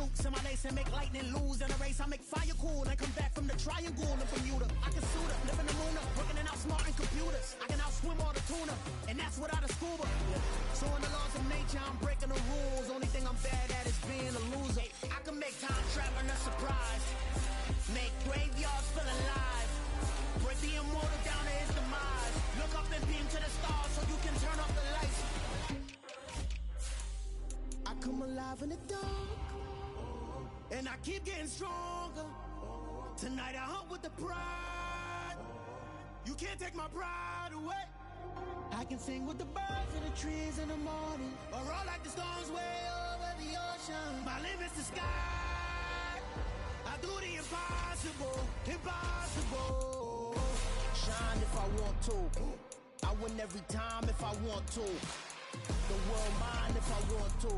loops in my lace and make lightning lose in a race. I make fire cool and come back from the triangle in Bermuda. I can suit up, live in the moon up, working and outsmarting computers. I can outswim all the tuna, and that's without a scuba. So in the laws of nature, I'm breaking the rules. Only thing I'm bad at is being a loser. I can make time traveling a surprise, make graveyards feel alive, break the immortal down to his demise. Look up and beam to the stars so you can turn off the lights. I come alive in the dark, and I keep getting stronger. Tonight I hunt with the pride. You can't take my pride away. I can sing with the birds and the trees in the morning, or roll like the storms way over the ocean. My limit's the sky. I do the impossible, impossible. Shine if I want to. I win every time if I want to. The world mine if I want to.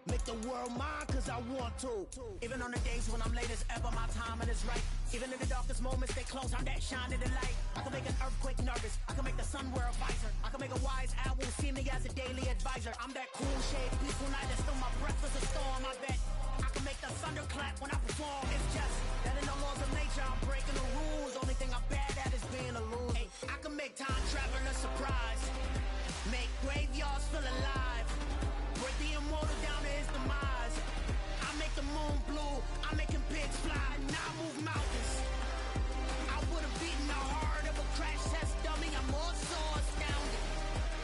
Make the world mine cause I want to. Even on the days when I'm late as ever, my timing is right. Even in the darkest moments, stay close, I'm that shining the light. I can make an earthquake nervous, I can make the sun wear a visor. I can make a wise owl see me as a daily advisor. I'm that cool shade, peaceful night, that's still my breath is a storm. I bet I can make the thunder clap when I perform. It's just that in the laws of nature, I'm breaking the rules. Only thing I'm bad at is being a loser. Hey, I can make time traveling a surprise, make graveyards feel alive, break the immortal down to his demise. I make the moon blue, I'm making pigs fly, now I move mountains. I would've beaten the heart of a crash test dummy, I'm more so astounded.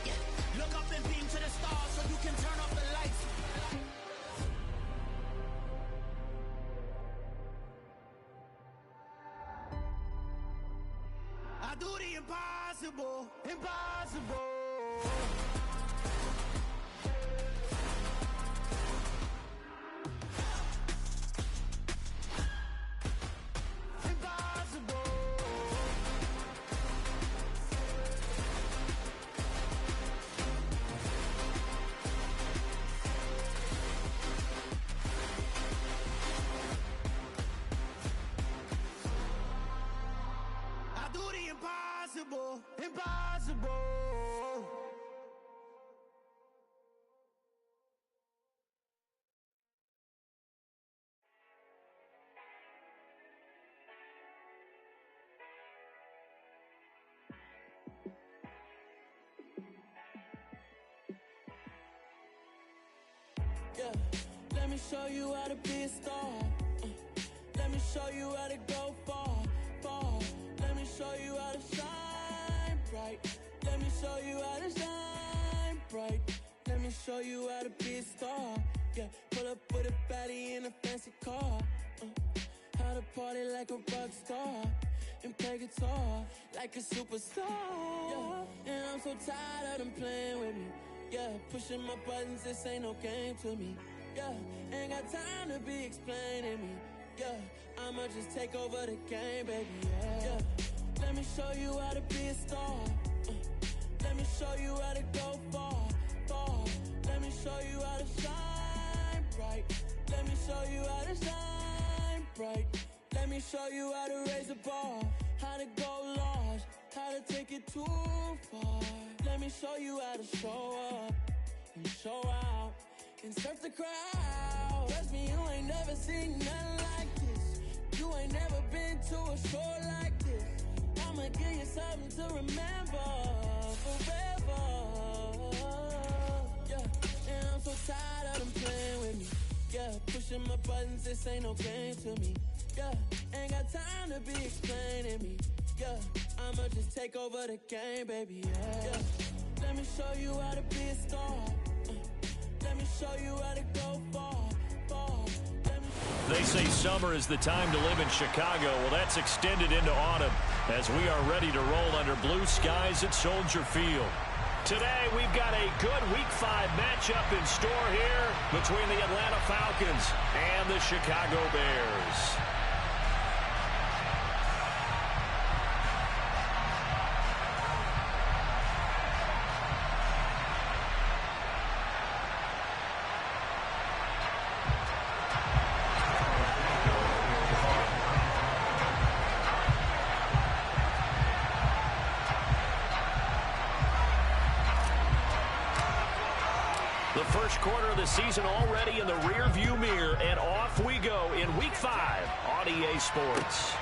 Yeah. Look up and beam to the stars so you can turn off the lights. I do the impossible, impossible. Impossible, impossible. Yeah, let me show you how to be a star. Let me show you how to go far, far. Let me show you how to shine bright. Let me show you how to shine bright. Let me show you how to be a star. Yeah, pull up with a baddie in a fancy car. How to party like a rock star and play guitar like a superstar. Yeah, and I'm so tired of them playing with me. Yeah, pushing my buttons, this ain't no game to me. Yeah, ain't got time to be explaining me. Yeah, I'ma just take over the game, baby, yeah. Let me show you how to be a star. Let me show you how to go far, far. Let me show you how to shine bright. Let me show you how to shine bright. Let me show you how to raise a bar, how to go large, how to take it too far. Let me show you how to show up and show out and surf the crowd. Trust me, you ain't never seen nothing like this. You ain't never been to a show like this. I'ma give you something to remember forever. Yeah, and I'm so tired of them playing with me. Yeah, pushing my buttons, this ain't no game to me. Yeah, ain't got time to be explaining me. Yeah, I'ma just take over the game, baby, yeah. Let me show you how to be a star. Let me show you how to go far, far. They say summer is the time to live in Chicago. Well, that's extended into autumn as we are ready to roll under blue skies at Soldier Field. Today, we've got a good Week 5 matchup in store here between the Atlanta Falcons and the Chicago Bears. The first quarter of the season already in the rearview mirror, and off Sports.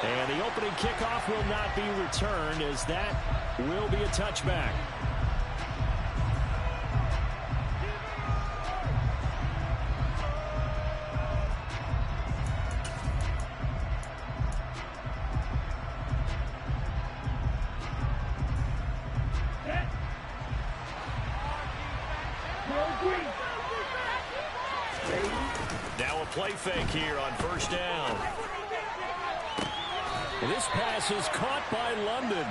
And the opening kickoff will not be returned, as that will be a touchback. Now a play fake here on first down. This pass is caught by London.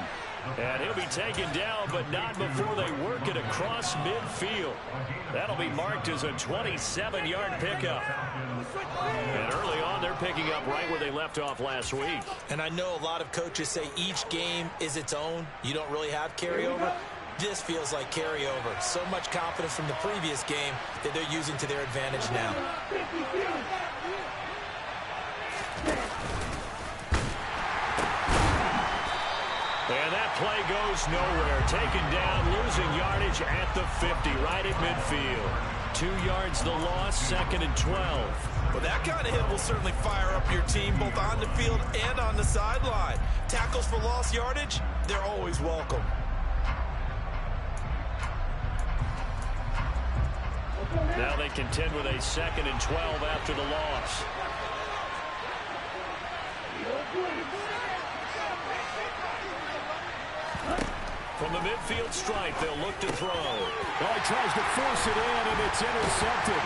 And he'll be taken down, but not before they work it across midfield. That'll be marked as a 27-yard pickup. And early on, they're picking up right where they left off last week. And I know a lot of coaches say each game is its own. You don't really have carryover. This feels like carryover. So much confidence from the previous game that they're using to their advantage now. And that play goes nowhere. Taken down, losing yardage at the 50, right at midfield. 2 yards the loss, 2nd and 12. Well, that kind of hit will certainly fire up your team, both on the field and on the sideline. Tackles for lost yardage, they're always welcome. Now they contend with a 2nd and 12 after the loss. From the midfield stripe, they'll look to throw. Well, he tries to force it in, and it's intercepted.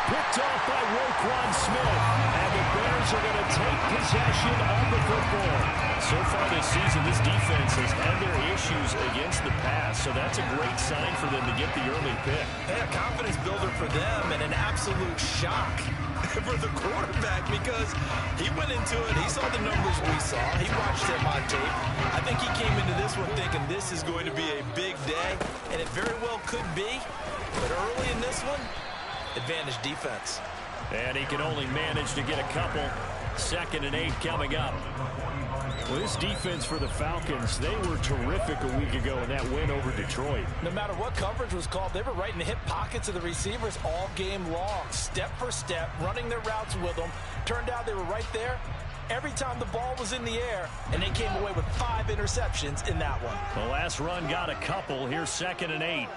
Picked off by Roquan Smith. And the Bears are going to take possession of the football. So far this season, this defense has had their issues against the pass, so that's a great sign for them to get the early pick. Yeah, confidence builder for them, and an absolute shock for the quarterback, because he went into it, he saw the numbers we saw, he watched them on tape. I think he came into this one thinking this is going to be a big day, and it very well could be, but early in this one, advantage defense. And he can only manage to get a couple. 2nd and 8 coming up. Well, this defense for the Falcons, they were terrific a week ago in that win over Detroit. No matter what coverage was called, they were right in the hip pockets of the receivers all game long, step for step, running their routes with them. Turned out they were right there every time the ball was in the air, and they came away with 5 interceptions in that one. The last run got a couple. Here's 2nd and 8.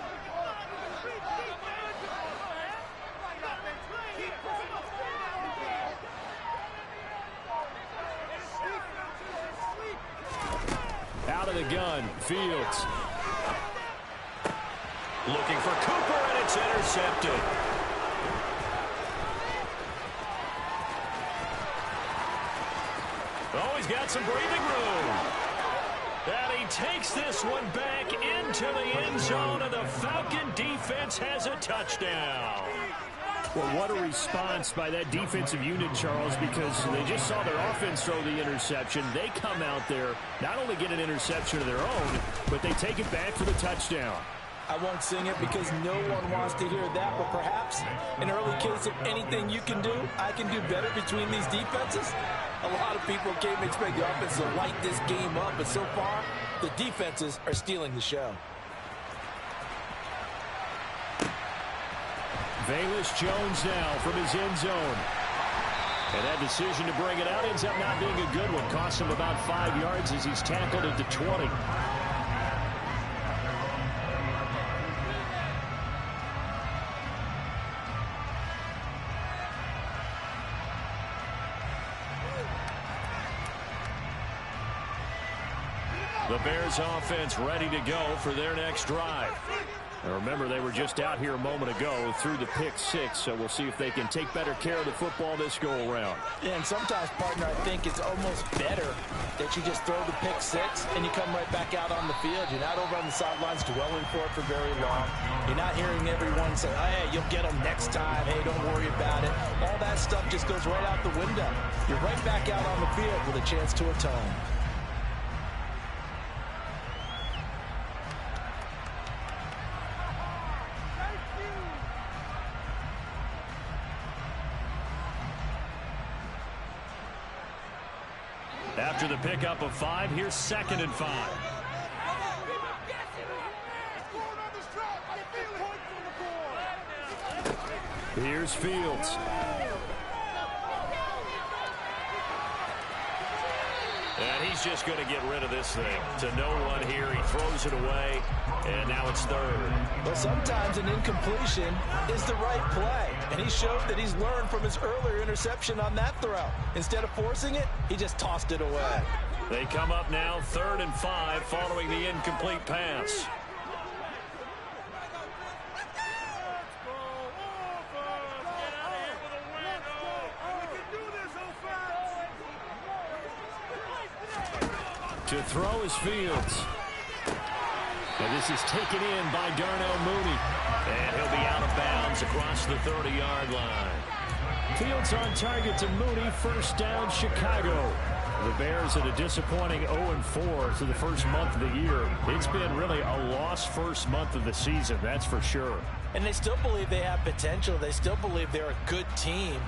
Out of the gun, Fields. Looking for Cooper, and it's intercepted. Oh, he's got some breathing room. And he takes this one back into the end zone, and the Falcon defense has a touchdown. Well, what a response by that defensive unit, Charles, because they just saw their offense throw the interception. They come out there, not only get an interception of their own, but they take it back for the touchdown. I won't sing it because no one wants to hear that, but perhaps an early case of anything you can do, I can do better between these defenses. A lot of people came to expect the offense to light this game up, but so far, the defenses are stealing the show. Velus Jones now from his end zone. And that decision to bring it out ends up not being a good one. Cost him about 5 yards as he's tackled at the 20. The Bears offense ready to go for their next drive. And remember, they were just out here a moment ago through the pick-6, so we'll see if they can take better care of the football this go-around. Yeah, and sometimes, partner, I think it's almost better that you just throw the pick-6 and you come right back out on the field. You're not over on the sidelines dwelling for it for very long. You're not hearing everyone say, hey, you'll get them next time. Hey, don't worry about it. All that stuff just goes right out the window. You're right back out on the field with a chance to atone. After the pickup of 5, here's 2nd and 5. Here's Fields. he's just going to get rid of this thing. To no one here. He throws it away, and now it's third. Well, sometimes an incompletion is the right play, and he showed that he's learned from his earlier interception on that throw. Instead of forcing it, he just tossed it away. They come up now 3rd and 5 following the incomplete pass. To throw is Fields. And this is taken in by Darnell Mooney. And he'll be out of bounds across the 30-yard line. Fields on target to Mooney. First down, Chicago. The Bears at a disappointing 0-4 through the first month of the year. It's been really a lost first month of the season, that's for sure. And they still believe they have potential. They still believe they're a good team.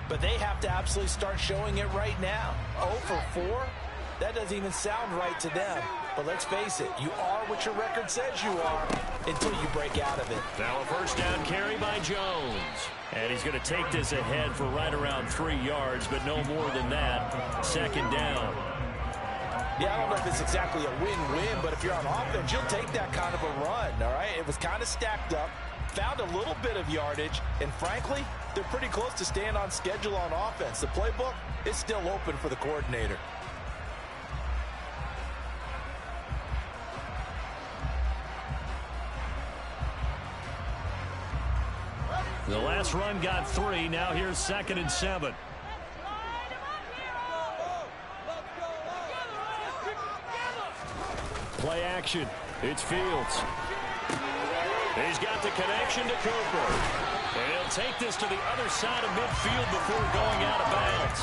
But they have to absolutely start showing it right now. 0-4? That doesn't even sound right to them. But let's face it, you are what your record says you are until you break out of it. Now a first down carry by Jones. And he's going to take this ahead for right around 3 yards, but no more than that. 2nd down. Yeah, I don't know if it's exactly a win-win, but if you're on offense, you'll take that kind of a run, all right? It was kind of stacked up, found a little bit of yardage, and frankly, they're pretty close to staying on schedule on offense. The playbook is still open for the coordinator. The last run got 3. Now here's 2nd and 7. Play action. It's Fields. He's got the connection to Cooper. And he'll take this to the other side of midfield before going out of bounds.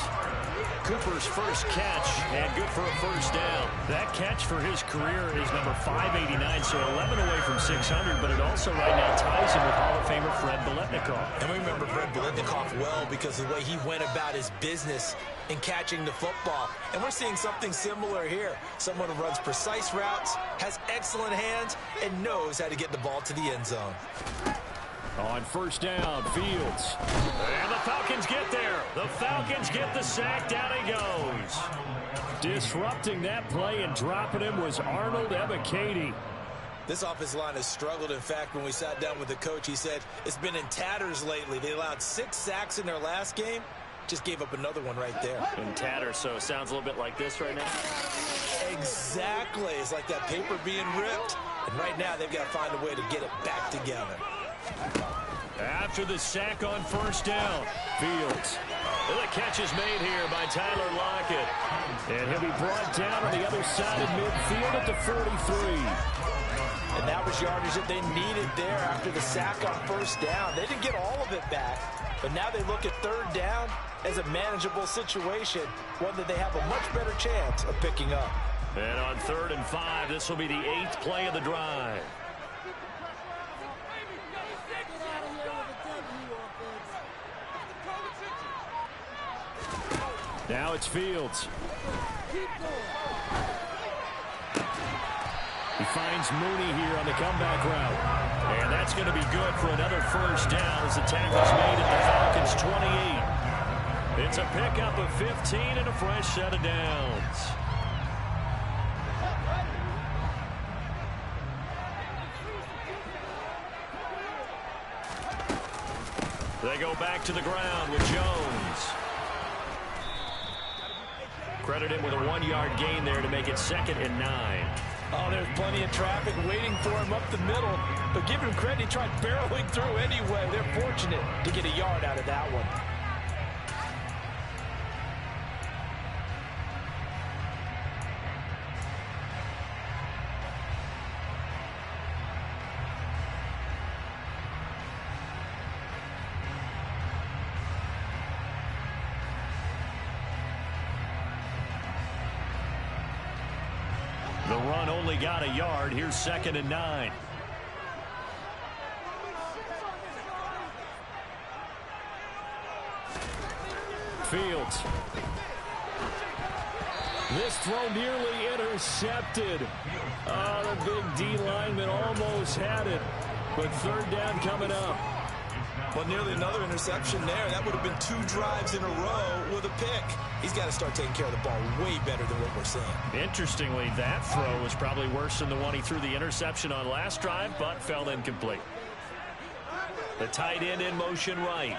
Cooper's first catch, and good for a first down. That catch for his career is number 589, so 11 away from 600, but it also right now ties him with Hall of Famer Fred Biletnikoff. And we remember Fred Biletnikoff well because of the way he went about his business in catching the football. And we're seeing something similar here. Someone who runs precise routes, has excellent hands, and knows how to get the ball to the end zone. On first down, Fields. And the Falcons get there. The Falcons get the sack. Down he goes. Disrupting that play and dropping him was Arnold Ebiketie. This offensive line has struggled. In fact, when we sat down with the coach, he said it's been in tatters lately. They allowed 6 sacks in their last game. Just gave up another one right there. In tatters, so it sounds a little bit like this right now. Exactly. It's like that paper being ripped. And right now, they've got to find a way to get it back together. After the sack on first down, Fields. The catch is made here by Tyler Lockett. And he'll be brought down on the other side of midfield at the 43. And that was yardage that they needed there after the sack on first down. They didn't get all of it back, but now they look at 3rd down as a manageable situation, one that they have a much better chance of picking up. And on 3rd and 5, this will be the 8th play of the drive. Now it's Fields. He finds Mooney here on the comeback route. And that's going to be good for another first down as the tackle's made at the Falcons' 28. It's a pickup of 15 and a fresh set of downs. They go back to the ground with Jones. Credit him with a 1-yard gain there to make it 2nd and 9. Oh, there's plenty of traffic waiting for him up the middle. But give him credit, he tried barreling through anyway. They're fortunate to get a yard out of that one. The run only got a yard. Here's 2nd and 9. Fields. This throw nearly intercepted. Oh, the big D lineman almost had it. But 3rd down coming up. Well, nearly another interception there. That would have been 2 drives in a row with a pick. He's got to start taking care of the ball way better than what we're seeing. Interestingly, that throw was probably worse than the one he threw the interception on last drive, but fell incomplete. The tight end in motion right.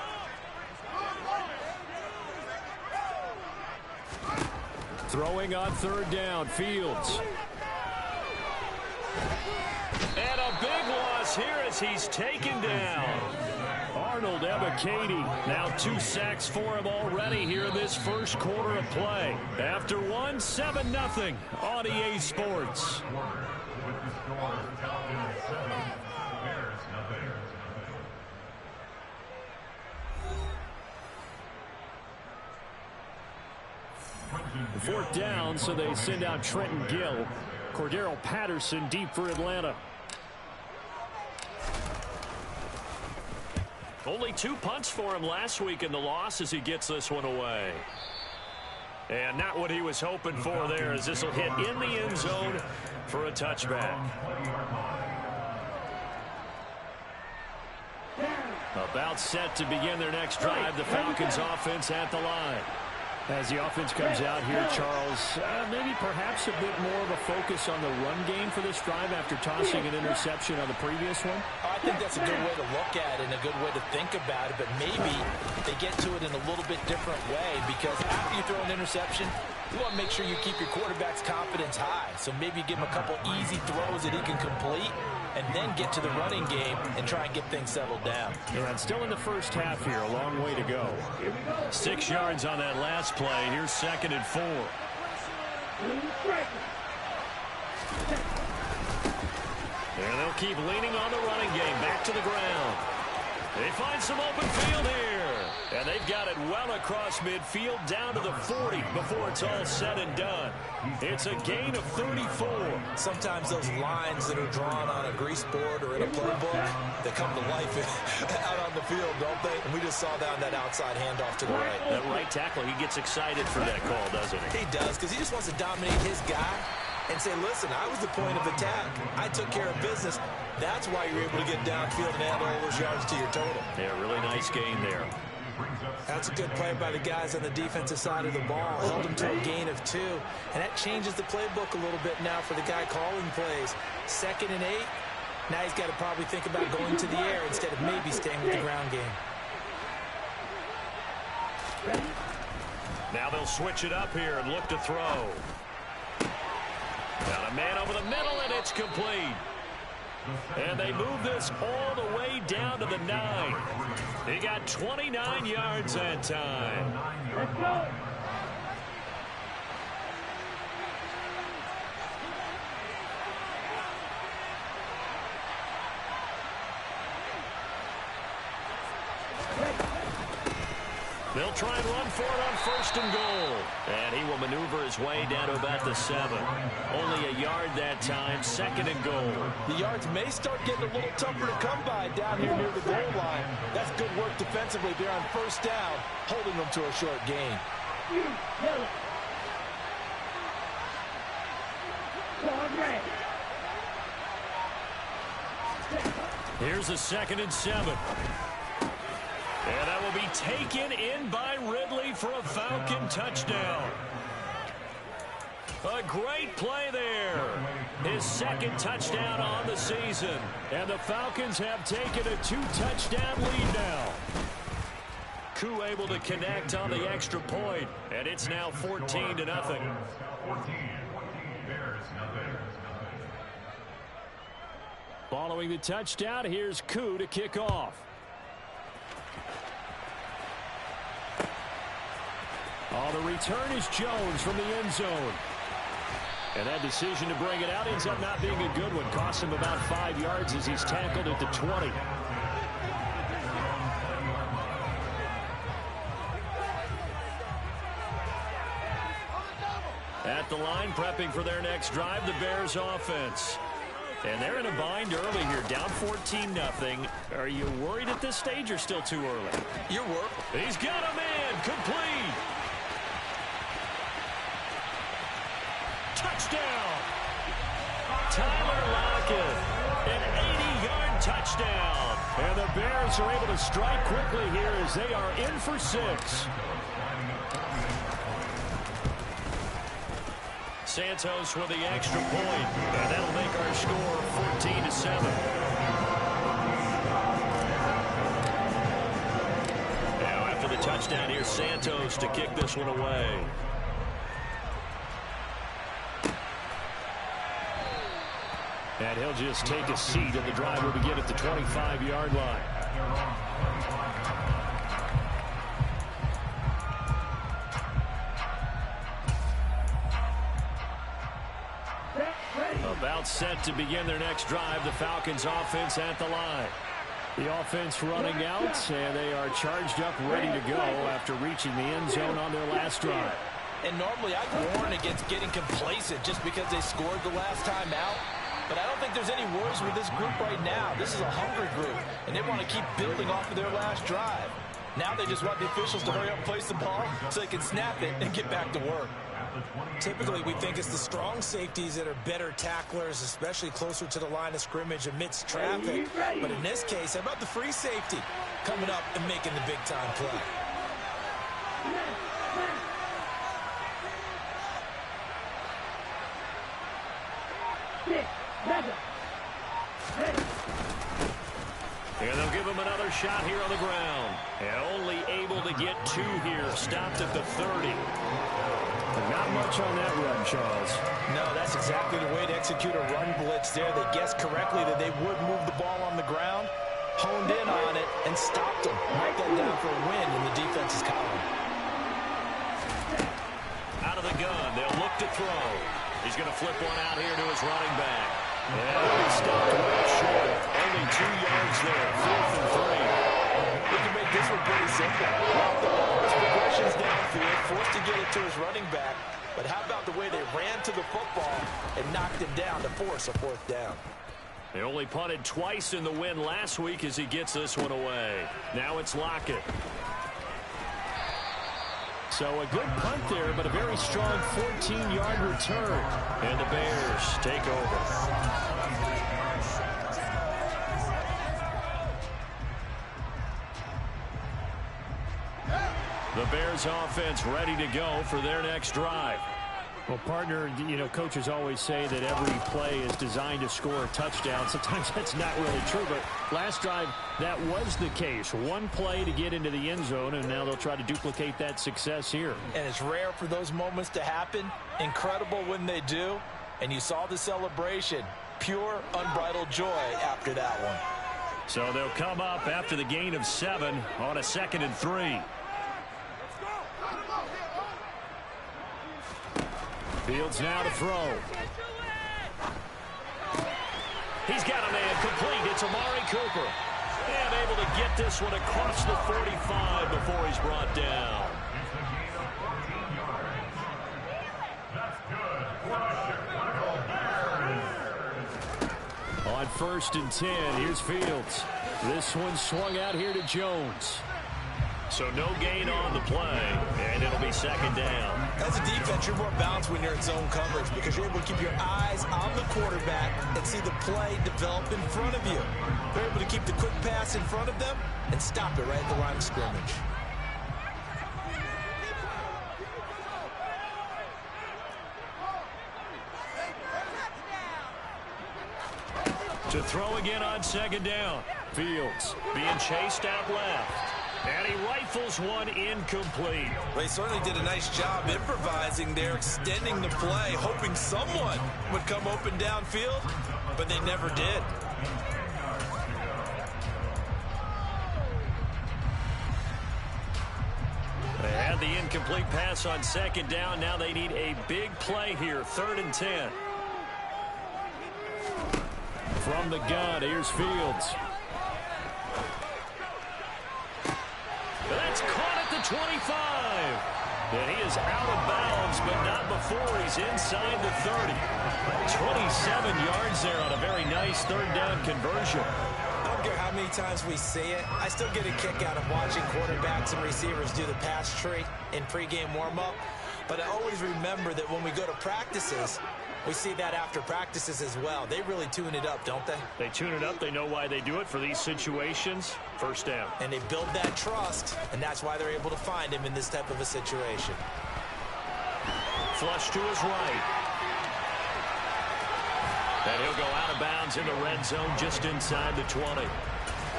Throwing on 3rd down, Fields. And a big loss here as he's taken down. Arnold Ebiketie, now 2 sacks for him already here in this first quarter of play. After 1, 7-0 on EA Sports. Fourth down, so they send out Trenton Gill. Cordero Patterson deep for Atlanta. Only 2 punts for him last week in the loss as he gets this one away. And not what he was hoping for there, as this will hit in the end zone for a touchback. About set to begin their next drive, the Falcons offense at the line. As the offense comes out here, Charles, maybe perhaps a bit more of a focus on the run game for this drive after tossing an interception on the previous one? I think that's a good way to look at it and a good way to think about it, but maybe they get to it in a little bit different way, because after you throw an interception, you want to make sure you keep your quarterback's confidence high. So maybe give him a couple easy throws that he can complete, and then get to the running game and try and get things settled down. Yeah, it's still in the first half here. A long way to go. 6 yards on that last play. Here's 2nd and 4. And they'll keep leaning on the running game. Back to the ground. They find some open field here. And they've got it well across midfield down to the 40 before it's all said and done. It's a gain of 34. Sometimes those lines that are drawn on a grease board or in a playbook, they come to life out on the field, don't they? And we just saw down that outside handoff to the right. That right tackle, he gets excited for that call, doesn't he? He does, because he just wants to dominate his guy and say, listen, I was the point of attack. I took care of business. That's why you're able to get downfield and add all those yards to your total. Yeah, really nice gain there. That's a good play by the guys on the defensive side of the ball. Held him to a gain of 2. And that changes the playbook a little bit now for the guy calling plays. 2nd and 8. Now he's got to probably think about going to the air instead of maybe staying with the ground game. Now they'll switch it up here and look to throw. Got a man over the middle, and it's complete. And they move this all the way down to the 9. He got 29 yards that time. Let's go. They'll try and run for it on 1st and goal. And he will maneuver his way down to about the 7. Only a yard that time, 2nd and goal. The yards may start getting a little tougher to come by down here near the goal line. That's good work defensively there on 1st down, holding them to a short gain. Here's a 2nd and 7. And that will be taken in by Ridley for a Falcon touchdown. A great play there. His 2nd touchdown on the season. And the Falcons have taken a 2-touchdown lead now. Koo able to connect on the extra point. And it's now 14-0. Following the touchdown, here's Koo to kick off. Oh, the return is Jones from the end zone. And that decision to bring it out ends up not being a good one. Cost him about 5 yards as he's tackled at the 20. At the line, prepping for their next drive, the Bears offense. And they're in a bind early here, down 14-0. Are you worried at this stage or still too early? You're worried. He's got a man, complete. Touchdown! Tyler Lockett, an 80-yard touchdown. And the Bears are able to strike quickly here as they are in for 6. Santos with the extra point, and that'll make our score 14-7. Now after the touchdown, here's Santos to kick this one away. And he'll just take a seat, and the drive will begin at the 25-yard line. About set to begin their next drive, the Falcons offense at the line. The offense running out, and they are charged up, ready to go after reaching the end zone on their last drive. And normally I'd warn against getting complacent just because they scored the last time out. But I don't think there's any worries with this group right now. This is a hungry group, and they want to keep building off of their last drive. Now they just want the officials to hurry up and place the ball so they can snap it and get back to work. Typically, we think it's the strong safeties that are better tacklers, especially closer to the line of scrimmage amidst traffic. But in this case, how about the free safety coming up and making the big-time play? And they'll give him another shot here on the ground. And only able to get 2 here. Stopped at the 30. Not much on that run, Charles. No, that's exactly the way to execute a run blitz there. They guessed correctly that they would move the ball on the ground, honed in on it, and stopped them. Mark that down for a win in the defense's column. Out of the gun, they'll look to throw. He's going to flip one out here to his running back. And he stopped well short. Only 2 yards there, 4th and 3. We can make this one pretty simple. Off the ball, his progressions downfield, forced to get it to his running back. But how about the way they ran to the football and knocked him down to force a 4th down? They only punted twice in the win last week as he gets this one away. Now it's Lockett. So a good punt there, but a very strong 14-yard return. And the Bears take over. The Bears offense ready to go for their next drive. Well, partner, you know, coaches always say that every play is designed to score a touchdown. Sometimes that's not really true, but last drive, that was the case. One play to get into the end zone, and now they'll try to duplicate that success here. And it's rare for those moments to happen. Incredible when they do. And you saw the celebration. Pure, unbridled joy after that one. So they'll come up after the gain of 7 on a 2nd and 3. Fields now to throw. He's got a man complete. It's Amari Cooper. And able to get this one across the 45 before he's brought down. On 1st and 10, here's Fields. This one swung out here to Jones. So no gain on the play, and it'll be 2nd down. As a defense, you're more balanced when you're in zone coverage because you're able to keep your eyes on the quarterback and see the play develop in front of you. You're able to keep the quick pass in front of them and stop it right at the line of scrimmage. To throw again on 2nd down. Fields being chased out left. And he rifles one incomplete. They certainly did a nice job improvising there, extending the play, hoping someone would come open downfield, but they never did. They had the incomplete pass on 2nd down. Now they need a big play here, 3rd and 10. From the gun, here's Fields. That's caught at the 25. And he is out of bounds, but not before he's inside the 30. 27 yards there on a very nice 3rd down conversion. I don't care how many times we see it. I still get a kick out of watching quarterbacks and receivers do the pass tree in pregame warm-up. But I always remember that when we go to practices, We see that after practices as well. They really tune it up, don't they? They tune it up. They know why they do it for these situations. First down. And they build that trust, and that's why they're able to find him in this type of a situation. Flush to his right. And he'll go out of bounds in the red zone just inside the 20.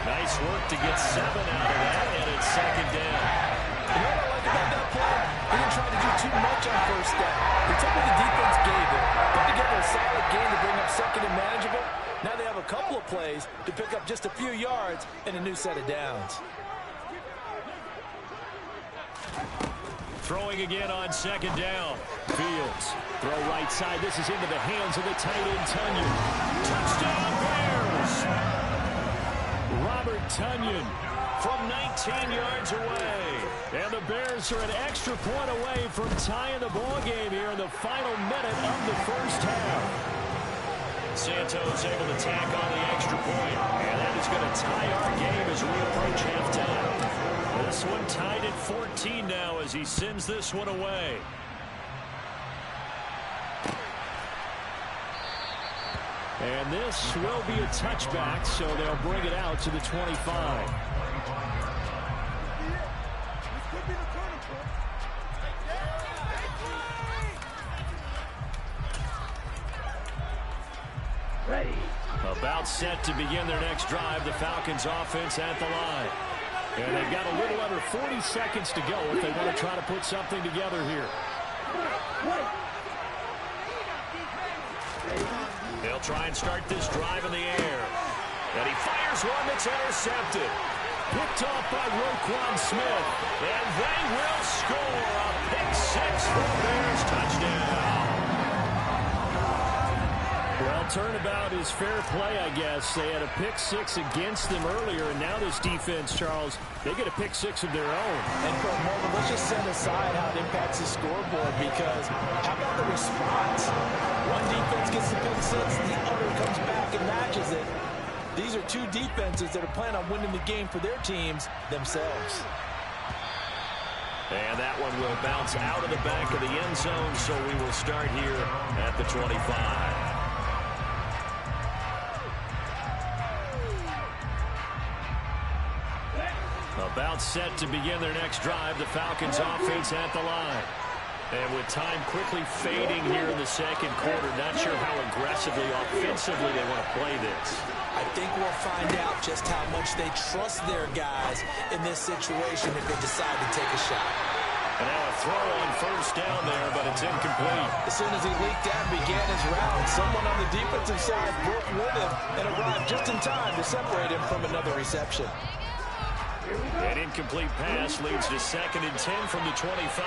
Nice work to get 7 out of that, and it's second down. You know what I like about that play? He didn't try to do too much on first down. He took what the defense gave him, put together a solid game to bring up second and manageable. Now they have a couple of plays to pick up just a few yards and a new set of downs. Throwing again on second down. Fields. Throw right side. This is into the hands of the tight end, Tunyon. Touchdown, Bears! Robert Tunyon from 19 yards away. And the Bears are an extra point away from tying the ball game here in the final minute of the first half. Santos able to tack on the extra point. And that is going to tie our game as we approach halftime. This one tied at 14 now as he sends this one away. And this will be a touchback, so they'll bring it out to the 25. About set to begin their next drive, the Falcons offense at the line. And they've got a little under 40 seconds to go if they want to try to put something together here. They'll try and start this drive in the air. And he fires one that's intercepted. Picked off by Roquan Smith. And they will score a pick-6 for the Bears touchdown. Well, turnabout is fair play, I guess. They had a pick-6 against them earlier, and now this defense, Charles, they get a pick-6 of their own. And for a moment, let's just set aside how it impacts the scoreboard, because how about the response? One defense gets the pick-6, the other comes back and matches it. These are two defenses that are planning on winning the game for their teams themselves. And that one will bounce out of the back of the end zone, so we will start here at the 25. About set to begin their next drive, the Falcons offense at the line. And with time quickly fading here in the second quarter, not sure how aggressively, offensively they want to play this. I think we'll find out just how much they trust their guys in this situation if they decide to take a shot. And now a throw on first down there, but it's incomplete. As soon as he leaked out and began his route, someone on the defensive side broke with him and arrived just in time to separate him from another reception. An incomplete pass leads to 2nd and 10 from the 25.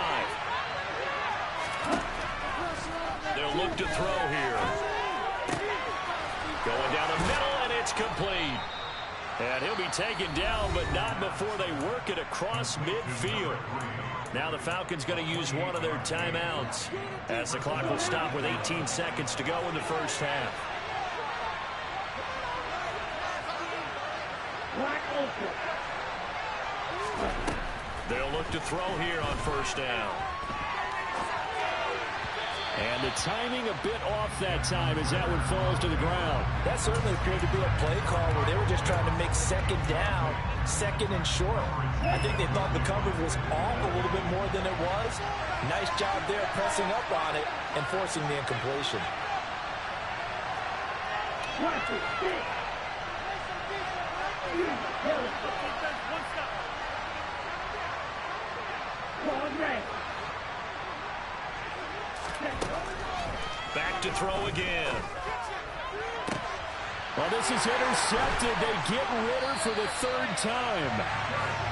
They'll look to throw here. Going down the middle, and it's complete. And he'll be taken down, but not before they work it across midfield. Now the Falcons going to use one of their timeouts as the clock will stop with 18 seconds to go in the first half. They'll look to throw here on first down. And the timing a bit off that time as that one falls to the ground. That certainly appeared to be a play call where they were just trying to make second down, second and short. I think they thought the coverage was off a little bit more than it was. Nice job there pressing up on it and forcing the incompletion. Back to throw again. Well, this is intercepted. They get Ritter for the 3rd time.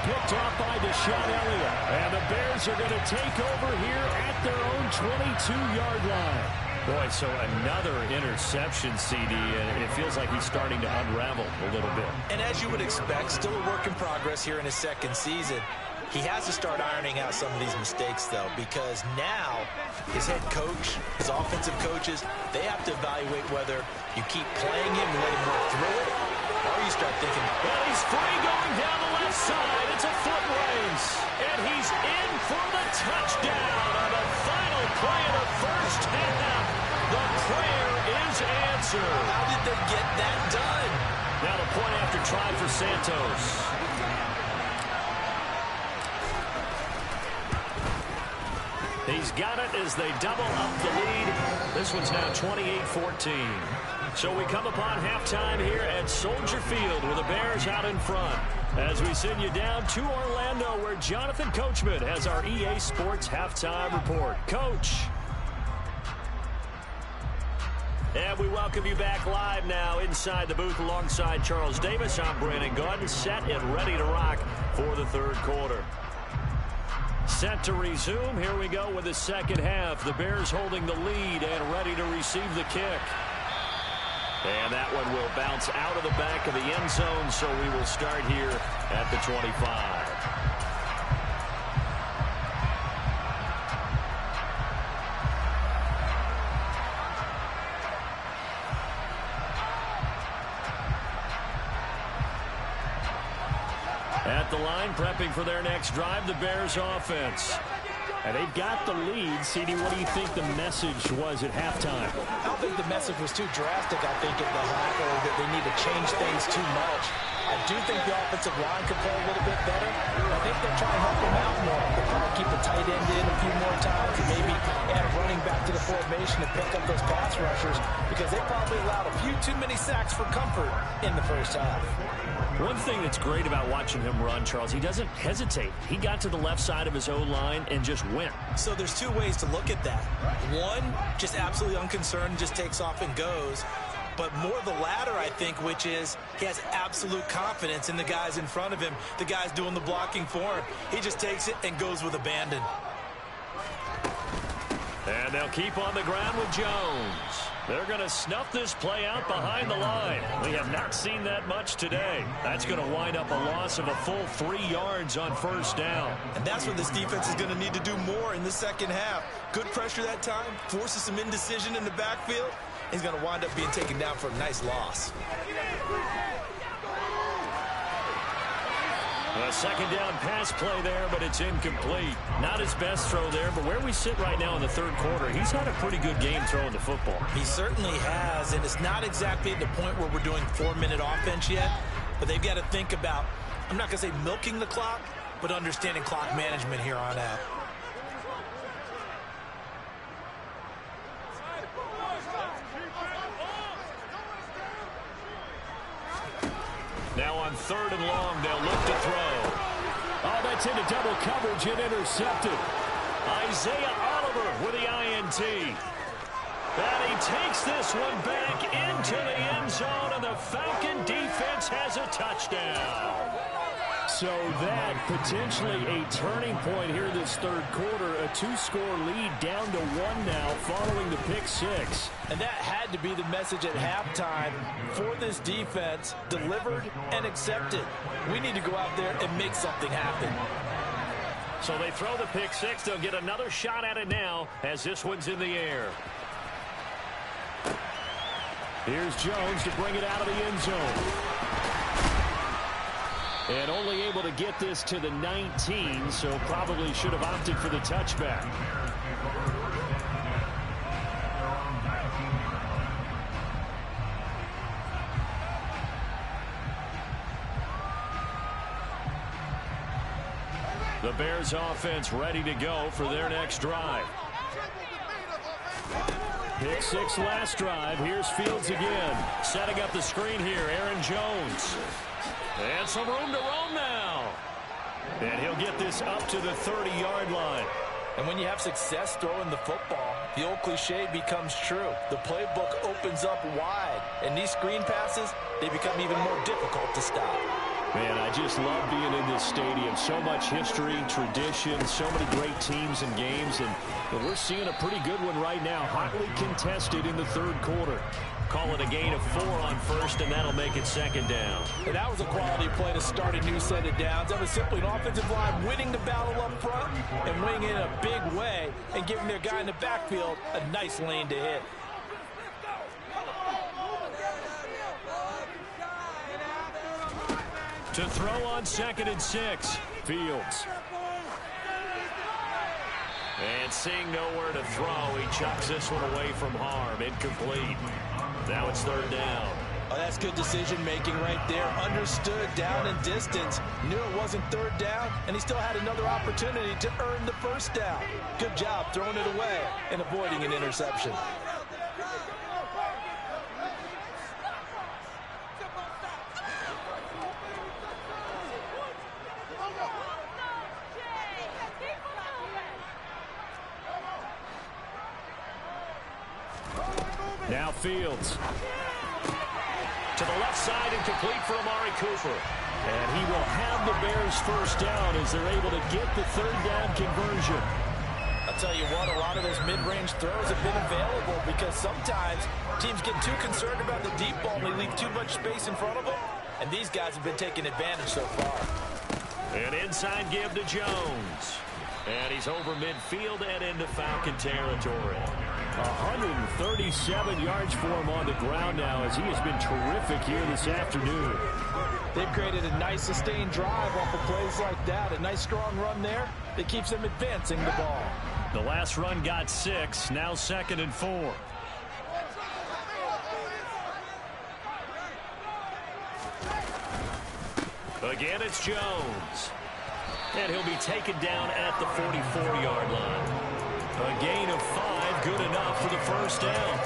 Picked off by Deshaun Elliott. And the Bears are going to take over here at their own 22-yard line. Boy, so another interception, CD, and it feels like he's starting to unravel a little bit. And as you would expect, still a work in progress here in his second season. He has to start ironing out some of these mistakes, though, because now his head coach, his offensive coaches, they have to evaluate whether you keep playing him and let him work through it, or you start thinking, well, he's free going down the left side. It's a foot race, and he's in for the touchdown on the final play of the first half. The prayer is answered. How did they get that done? Now the point after try for Santos. He's got it as they double up the lead. This one's now 28-14. So we come upon halftime here at Soldier Field with the Bears out in front. As we send you down to Orlando where Jonathan Coachman has our EA Sports halftime report. Coach. And we welcome you back live now inside the booth alongside Charles Davis. I'm Brandon Gaudin, set and ready to rock for the third quarter. Set to resume. Here we go with the second half. The Bears holding the lead and ready to receive the kick. And that one will bounce out of the back of the end zone, so we will start here at the 25. At the line, prepping for their next drive, the Bears offense. And they've got the lead. CD, what do you think the message was at halftime? I don't think the message was too drastic, I think, at the half, or that they need to change things too much. I do think the offensive line could play a little bit better. I think they'll try and help them out more. They'll probably keep the tight end in a few more times and maybe add running back to the formation to pick up those pass rushers because they probably allowed a few too many sacks for comfort in the first half. One thing that's great about watching him run, Charles, he doesn't hesitate. He got to the left side of his O-line and just went. So there's two ways to look at that. One, just absolutely unconcerned, just takes off and goes. But more the latter, I think, which is he has absolute confidence in the guys in front of him, the guys doing the blocking for him. He just takes it and goes with abandon. And they'll keep on the ground with Jones. They're going to snuff this play out behind the line. We have not seen that much today. That's going to wind up a loss of a full 3 yards on first down. And that's what this defense is going to need to do more in the second half. Good pressure that time, forces some indecision in the backfield. He's going to wind up being taken down for a nice loss. A second down pass play there, but it's incomplete. Not his best throw there, but where we sit right now in the third quarter, he's had a pretty good game throwing the football. He certainly has, and it's not exactly at the point where we're doing 4-minute offense yet, but they've got to think about, I'm not going to say milking the clock, but understanding clock management here on out. Now on third and long, they'll look to throw. Oh, that's into double coverage and intercepted. Isaiah Oliver with the INT. And he takes this one back into the end zone, and the Falcon defense has a touchdown. So that potentially a turning point here this third quarter. A 2-score lead down to 1 now following the pick six. And that had to be the message at halftime for this defense, delivered and accepted. We need to go out there and make something happen. So they throw the pick six. They'll get another shot at it now as this one's in the air. Here's Jones to bring it out of the end zone. And only able to get this to the 19, so probably should have opted for the touchback. The Bears offense ready to go for their next drive. Pick six last drive. Here's Fields again. Setting up the screen here, Aaron Jones. And some room to roam now. And he'll get this up to the 30-yard line. And when you have success throwing the football, the old cliche becomes true. The playbook opens up wide. And these screen passes, they become even more difficult to stop. Man, I just love being in this stadium. So much history, tradition, so many great teams and games. And we're seeing a pretty good one right now. Hotly contested in the third quarter. Call it a gain of 4 on first, and that'll make it second down. And that was a quality play to start a new set of downs. That was simply an offensive line winning the battle up front and winning in a big way and giving their guy in the backfield a nice lane to hit. To throw on 2nd and 6, Fields. And seeing nowhere to throw, he chucks this one away from harm. Incomplete. Now it's third down. Oh, that's good decision-making right there. Understood down and distance. Knew it wasn't third down, and he still had another opportunity to earn the first down. Good job throwing it away and avoiding an interception. Now Fields. To the left side and complete for Amari Cooper. And he will have the Bears first down as they're able to get the third down conversion. I'll tell you what, a lot of those mid-range throws have been available because sometimes teams get too concerned about the deep ball and they leave too much space in front of them. And these guys have been taking advantage so far. An inside give to Jones. And he's over midfield and into Falcon territory. 137 yards for him on the ground now as he has been terrific here this afternoon. They've created a nice sustained drive off of plays like that. A nice strong run there that keeps them advancing the ball. The last run got 6. Now 2nd and 4. Again, it's Jones. And he'll be taken down at the 44-yard line. A gain of 5, good enough for the first down.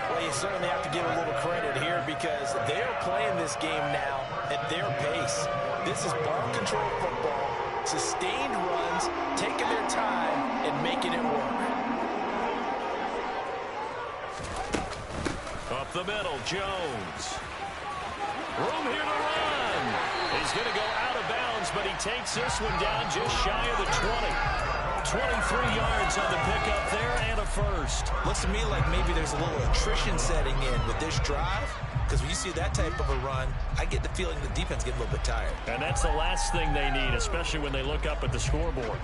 Well, you certainly have to give a little credit here because they're playing this game now at their pace. This is ball control football, sustained runs, taking their time and making it work. Up the middle, Jones. Room here to run. He's going to go out of bounds, but he takes this one down just shy of the 20. 23 yards on the pickup there and a first. Looks to me like maybe there's a little attrition setting in with this drive, because when you see that type of a run, I get the feeling the defense gets a little bit tired. And that's the last thing they need, especially when they look up at the scoreboard.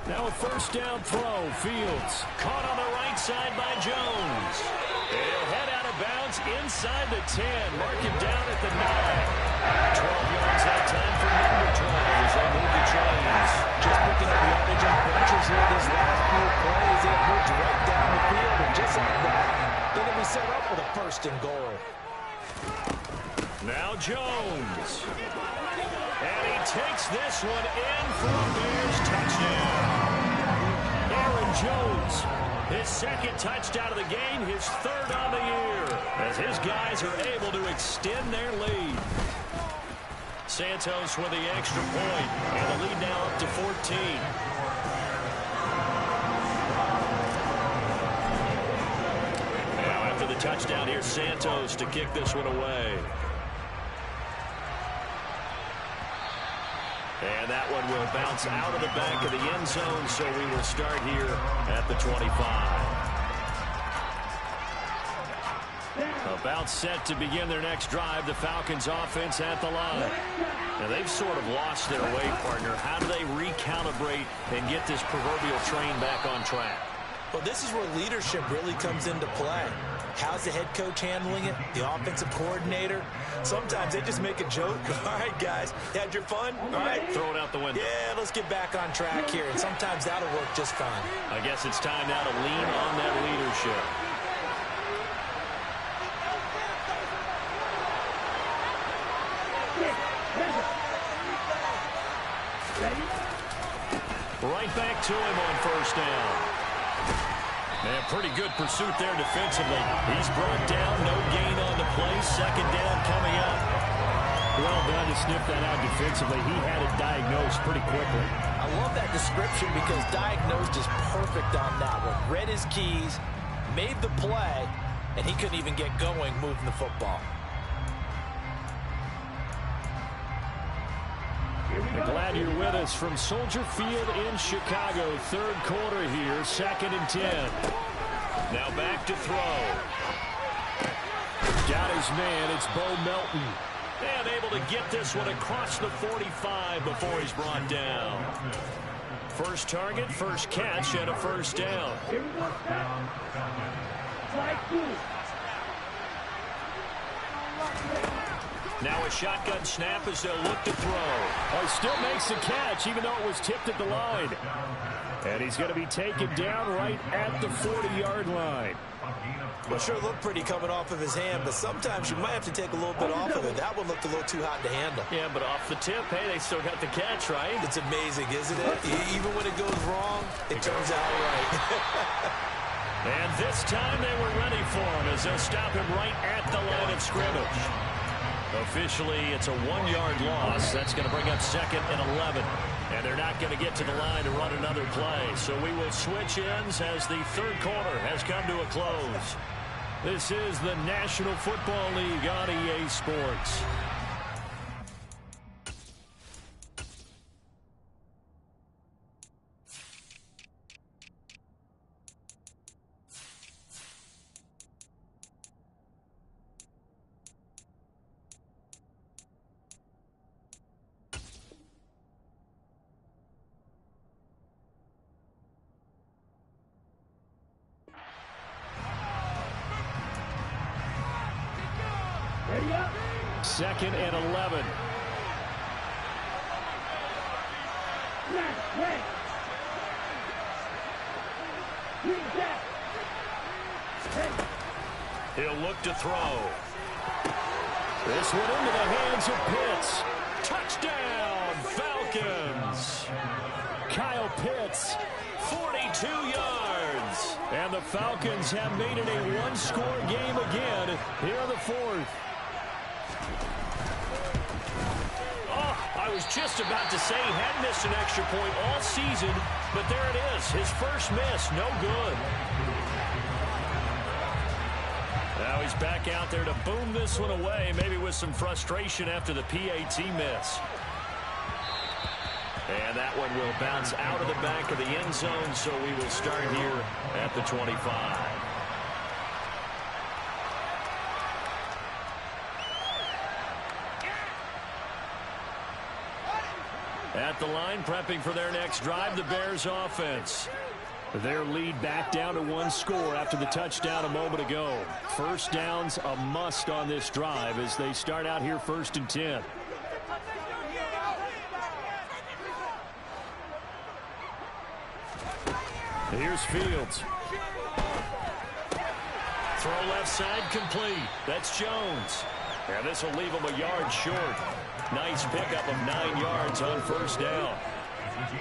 Now a first down throw. Fields. Caught on the right side by Jones. He'll head out of bounds inside the 10. Mark him down at the 9. 12 yards that time for number 12 as they move the chains. Just picking up yardage on bunches here these last few plays. It moves right down the field, and just like that, they're going to be set up with a first and goal. Now Jones. And he takes this one in for a Bears touchdown. Aaron Jones. His second touchdown of the game, his third on the year, as his guys are able to extend their lead. Santos with the extra point, and the lead now up to 14. Now after the touchdown, here's Santos to kick this one away. And that one will bounce out of the back of the end zone, so we will start here at the 25. About set to begin their next drive, the Falcons offense at the line. Now they've sort of lost their way, partner. How do they recalibrate and get this proverbial train back on track? Well, this is where leadership really comes into play. How's the head coach handling it? The offensive coordinator? Sometimes they just make a joke. All right, guys, had your fun? All right. Throw it out the window. Yeah, let's get back on track here. And sometimes that'll work just fine. I guess it's time now to lean on that leadership. Right back to him on first down. And pretty good pursuit there defensively. He's brought down, no gain on the play. Second down coming up. Well done to sniff that out defensively. He had it diagnosed pretty quickly. I love that description because diagnosed is perfect on that one. Read his keys, made the play, and he couldn't even get going moving the football. Glad you're with us from Soldier Field in Chicago. Third quarter here, 2nd and 10. Now back to throw. Got his man, it's Bo Melton. And able able to get this one across the 45 before he's brought down. First target, first catch, and a first down. Now a shotgun snap as they'll look to throw. Oh, he still makes the catch, even though it was tipped at the line. And he's going to be taken down right at the 40-yard line. Well, sure looked pretty coming off of his hand, but sometimes you might have to take a little bit off of it. That one looked a little too hot to handle. Yeah, but off the tip, hey, they still got the catch, right? It's amazing, isn't it? Even when it goes wrong, it turns out right. And this time they were ready for him as they'll stop him right at the line of scrimmage. Officially, it's a 1-yard loss. That's going to bring up 2nd and 11. And they're not going to get to the line to run another play. So we will switch ends as the third quarter has come to a close. This is the National Football League on EA Sports. Second and 11. He'll look to throw. This one into the hands of Pitts. Touchdown, Falcons. Kyle Pitts. 42 yards. And the Falcons have made it a one-score game again here in the fourth. I was just about to say he hadn't missed an extra point all season, but there it is. His first miss, no good. Now he's back out there to boom this one away, maybe with some frustration after the PAT miss. And that one will bounce out of the back of the end zone, so we will start here at the 25. At the line, prepping for their next drive, the Bears offense. Their lead back down to one score after the touchdown a moment ago. First down's a must on this drive as they start out here 1st and 10. Here's Fields. Throw left side complete. That's Jones. And this will leave him a yard short. Nice pickup of 9 yards on first down.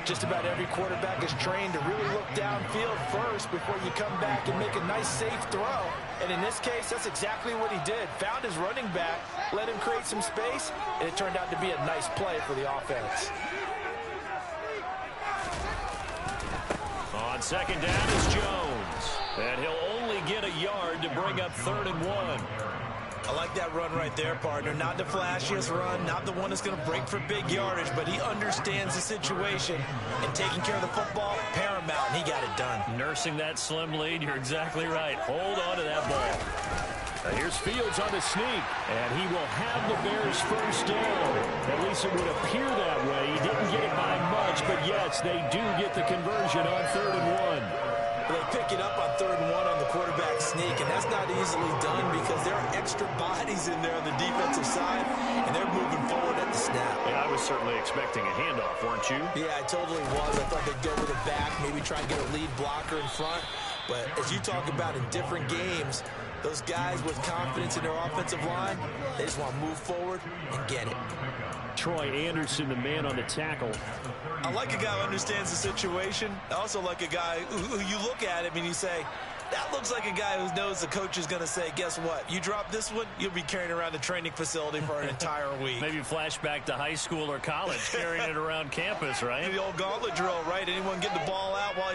Just about every quarterback is trained to really look downfield first before you come back and make a nice, safe throw. And in this case, that's exactly what he did. Found his running back, let him create some space, and it turned out to be a nice play for the offense. On second down is Jones. And he'll only get a yard to bring up 3rd and 1. I like that run right there, partner. Not the flashiest run, not the one that's going to break for big yardage, but he understands the situation, and taking care of the football, paramount, and he got it done. Nursing that slim lead, you're exactly right. Hold on to that ball. Now here's Fields on the sneak, and he will have the Bears first down. At least it would appear that way. He didn't get it by much, but yes, they do get the conversion on 3rd and 1. They pick it up on 3rd and 1 on the quarterback sneak, and that's not easily done because there are extra bodies in there on the defensive side, and they're moving forward at the snap. Yeah, I was certainly expecting a handoff, weren't you? Yeah, I totally was. I thought they'd go with the back, maybe try and get a lead blocker in front. But as you talk about in different games, those guys with confidence in their offensive line, they just want to move forward and get it. Troy Anderson, the man on the tackle. I like a guy who understands the situation. I also like a guy who you look at him and you say, that looks like a guy who knows the coach is going to say, guess what? You drop this one, you'll be carrying around the training facility for an entire week. Maybe flashback to high school or college, carrying it around campus, right? The old gauntlet drill, right? Anyone get the ball out while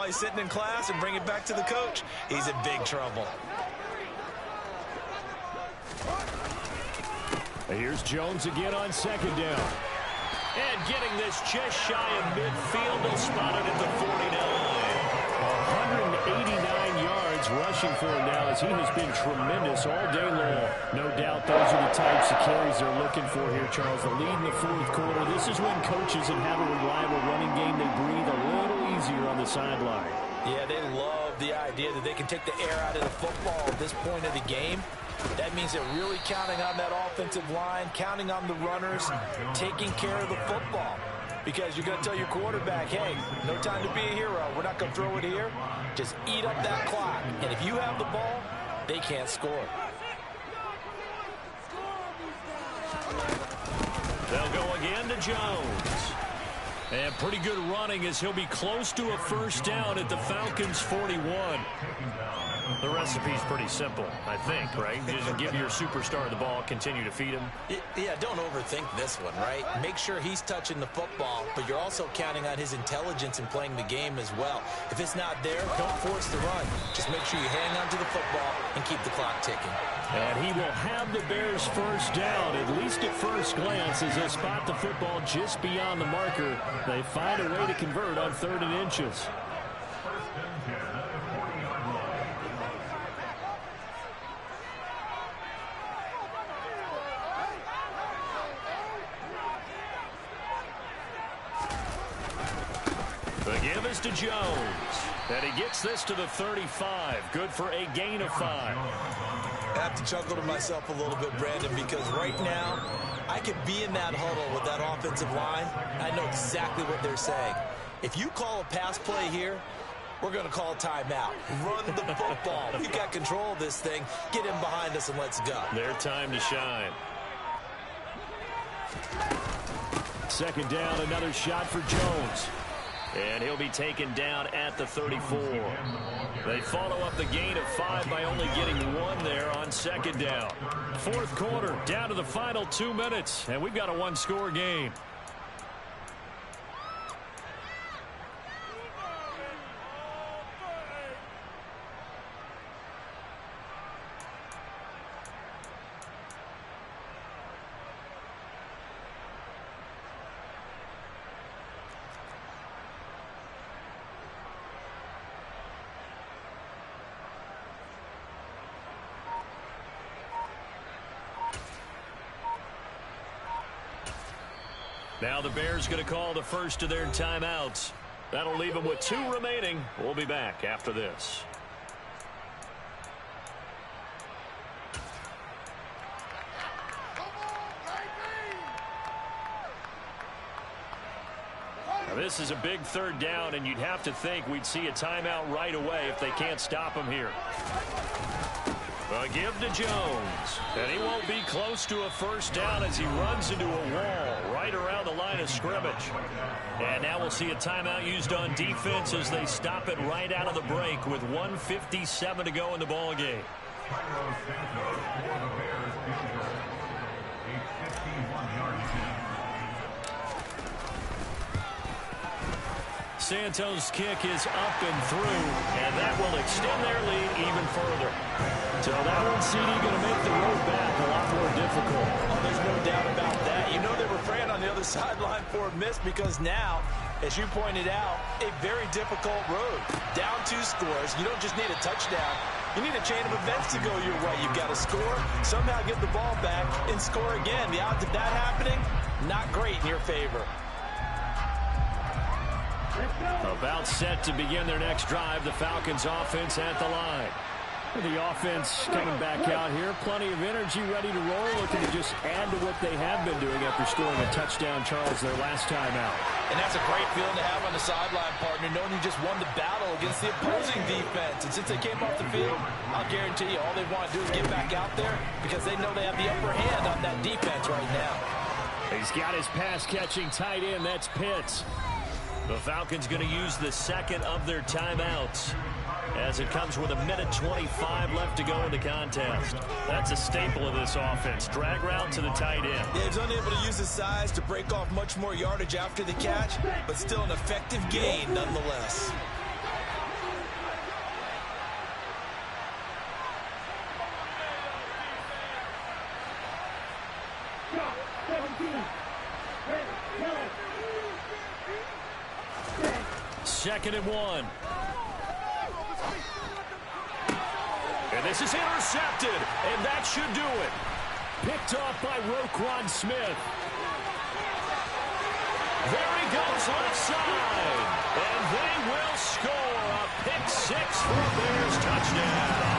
he's sitting in class and bring it back to the coach, he's in big trouble. Here's Jones again on second down. And getting this just shy of midfield and spotted at the 49. 189 yards yards rushing for him now as he has been tremendous all day long. No doubt those are the types of carries they're looking for here, Charles. The lead in the fourth quarter. This is when coaches that have a reliable running game, they breathe a little easier on the sideline. Yeah, they love the idea that they can take the air out of the football at this point of the game. That means they're really counting on that offensive line, counting on the runners, taking care of the football. Because you're going to tell your quarterback, hey, no time to be a hero. We're not going to throw it here. Just eat up that clock. And if you have the ball, they can't score. They'll go again to Jones. And pretty good running as he'll be close to a first down at the Falcons' 41. The recipe's pretty simple, I think, right? Just give your superstar the ball, continue to feed him. Yeah, don't overthink this one, right? Make sure he's touching the football, but you're also counting on his intelligence in playing the game as well. If it's not there, don't force the run. Just make sure you hang on to the football and keep the clock ticking. And he will have the Bears first down, at least at first glance, as they spot the football just beyond the marker. They find a way to convert on 3rd and inches. The give is to Jones. And he gets this to the 35. Good for a gain of 5. I have to chuckle to myself a little bit, Brandon, because right now I could be in that huddle with that offensive line. I know exactly what they're saying. If you call a pass play here, we're going to call a timeout. Run the football. We've got control of this thing. Get him behind us and let's go. Their time to shine. Second down, another shot for Jones. And he'll be taken down at the 34. They follow up the gain of 5 by only getting 1 there on second down. Fourth quarter, down to the final 2 minutes, and we've got a 1-score game. Now the Bears going to call the first of their timeouts. That'll leave them with 2 remaining. We'll be back after this. Now this is a big 3rd down, and you'd have to think we'd see a timeout right away if they can't stop him here. A give to Jones, and he won't be close to a first down as he runs into a wall right around the line of scrimmage. And now we'll see a timeout used on defense as they stop it right out of the break with 1:57 to go in the ball game. Santos' kick is up and through, and that will extend their lead even further. So that one, CD, going to make the road back a lot more difficult. Oh, there's no doubt about that. You know they were praying on the other sideline for a miss because now, as you pointed out, a very difficult road. Down 2 scores. You don't just need a touchdown. You need a chain of events to go your way. You've got to score, somehow get the ball back, and score again. The odds of that happening, not great in your favor. About set to begin their next drive, the Falcons offense at the line. The offense coming back out here. Plenty of energy, ready to roll, looking to just add to what they have been doing after scoring a touchdown, Charles, their last time out. And that's a great feeling to have on the sideline, partner, knowing you just won the battle against the opposing defense. And since they came off the field, I'll guarantee you all they want to do is get back out there because they know they have the upper hand on that defense right now. He's got his pass-catching tight end. That's Pitts. The Falcons going to use the second of their timeouts as it comes with 1:25 left to go in the contest. That's a staple of this offense. Drag route to the tight end. Yeah, he's unable to use his size to break off much more yardage after the catch, but still an effective gain nonetheless. Second and 1. this is intercepted, and that should do it. Picked off by Roquan Smith. There he goes left side, and they will score a pick six for a Bears touchdown.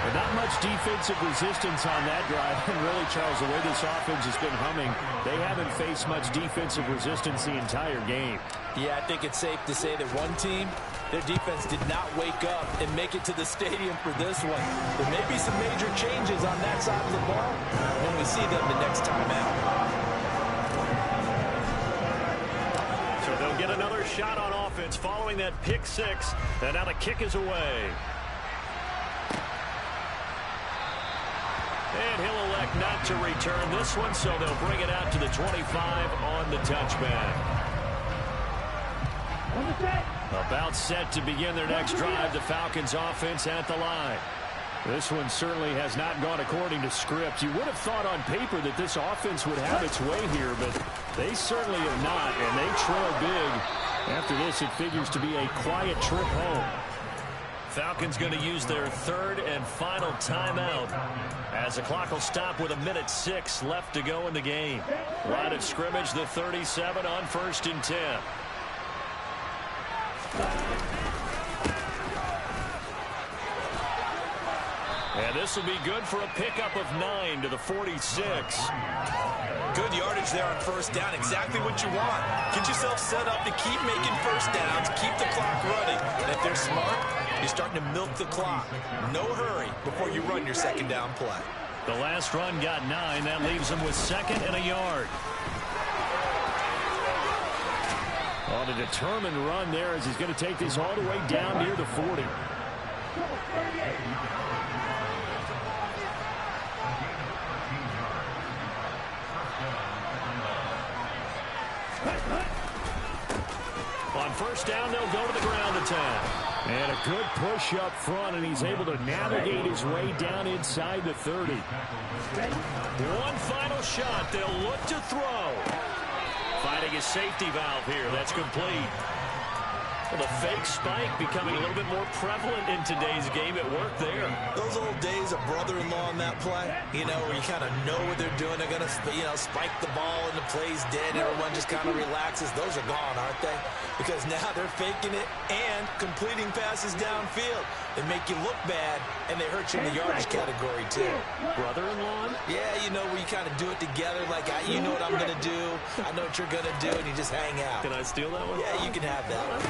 But not much defensive resistance on that drive. And really, Charles, the way this offense has been humming, they haven't faced much defensive resistance the entire game. Yeah, I think it's safe to say that one team, their defense did not wake up and make it to the stadium for this one. There may be some major changes on that side of the ball when we see them the next time out. So they'll get another shot on offense following that pick six, and now the kick is away. And he'll elect not to return this one, so they'll bring it out to the 25 on the touchback. About set to begin their next drive, the Falcons offense at the line. This one certainly has not gone according to script. You would have thought on paper that this offense would have its way here, but they certainly have not, and they trail big. After this, it figures to be a quiet trip home. Falcons going to use their third and final timeout as the clock will stop with 1:06 left to go in the game. Line of scrimmage, the 37 on 1st and 10. And this will be good for a pickup of 9 to the 46. Good yardage there on first down. Exactly what you want. Get yourself set up to keep making first downs, keep the clock running. And if they're smart, you're starting to milk the clock. No hurry before you run your second down play. The last run got 9. That leaves them with 2nd and a yard. On a determined run there as he's going to take this all the way down near the 40. On first down, they'll go to the ground attack. And a good push up front, and he's able to navigate his way down inside the 30. One final shot. They'll look to throw. Finding a safety valve here. That's complete. Well, the fake spike becoming a little bit more prevalent in today's game. It worked there. Those old days of brother-in-law on that play, where you kind of know what they're doing. They're going to, spike the ball and the play's dead. Everyone just kind of relaxes. Those are gone, aren't they? Because now they're faking it and completing passes downfield. They make you look bad, and they hurt you in the yardage category, too. Brother-in-law? Yeah, where you kind of do it together. Like, you know what I'm going to do. I know what you're going to do, and you just hang out. Can I steal that one? Yeah, you can have that one.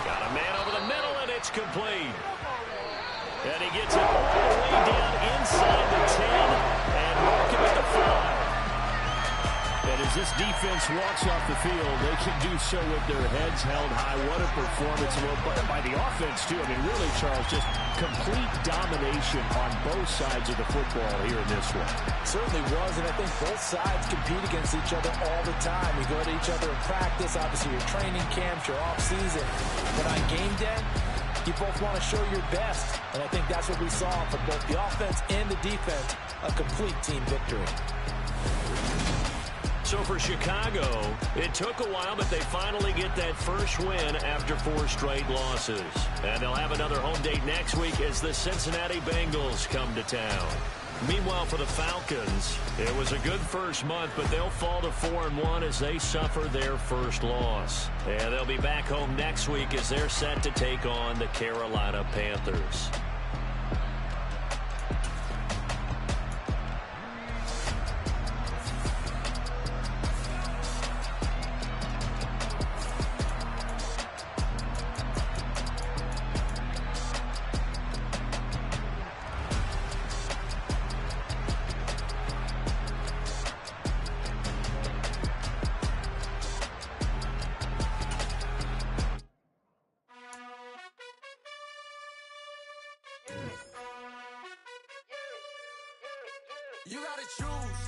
Got a man over the middle, and it's complete. And he gets it all the way down inside the 10 and working at the 5. And as this defense walks off the field, they can do so with their heads held high. What a performance by the offense, too. I mean, really, Charles, just complete domination on both sides of the football here in this one. Certainly was, and I think both sides compete against each other all the time. You go to each other in practice, obviously your training camps, your off-season. But on game day, you both want to show your best, and I think that's what we saw from both the offense and the defense, a complete team victory. So for Chicago, it took a while, but they finally get that first win after 4 straight losses. And they'll have another home date next week as the Cincinnati Bengals come to town. Meanwhile, for the Falcons, it was a good first month, but they'll fall to 4-1 as they suffer their first loss. And they'll be back home next week as they're set to take on the Carolina Panthers. You gotta choose.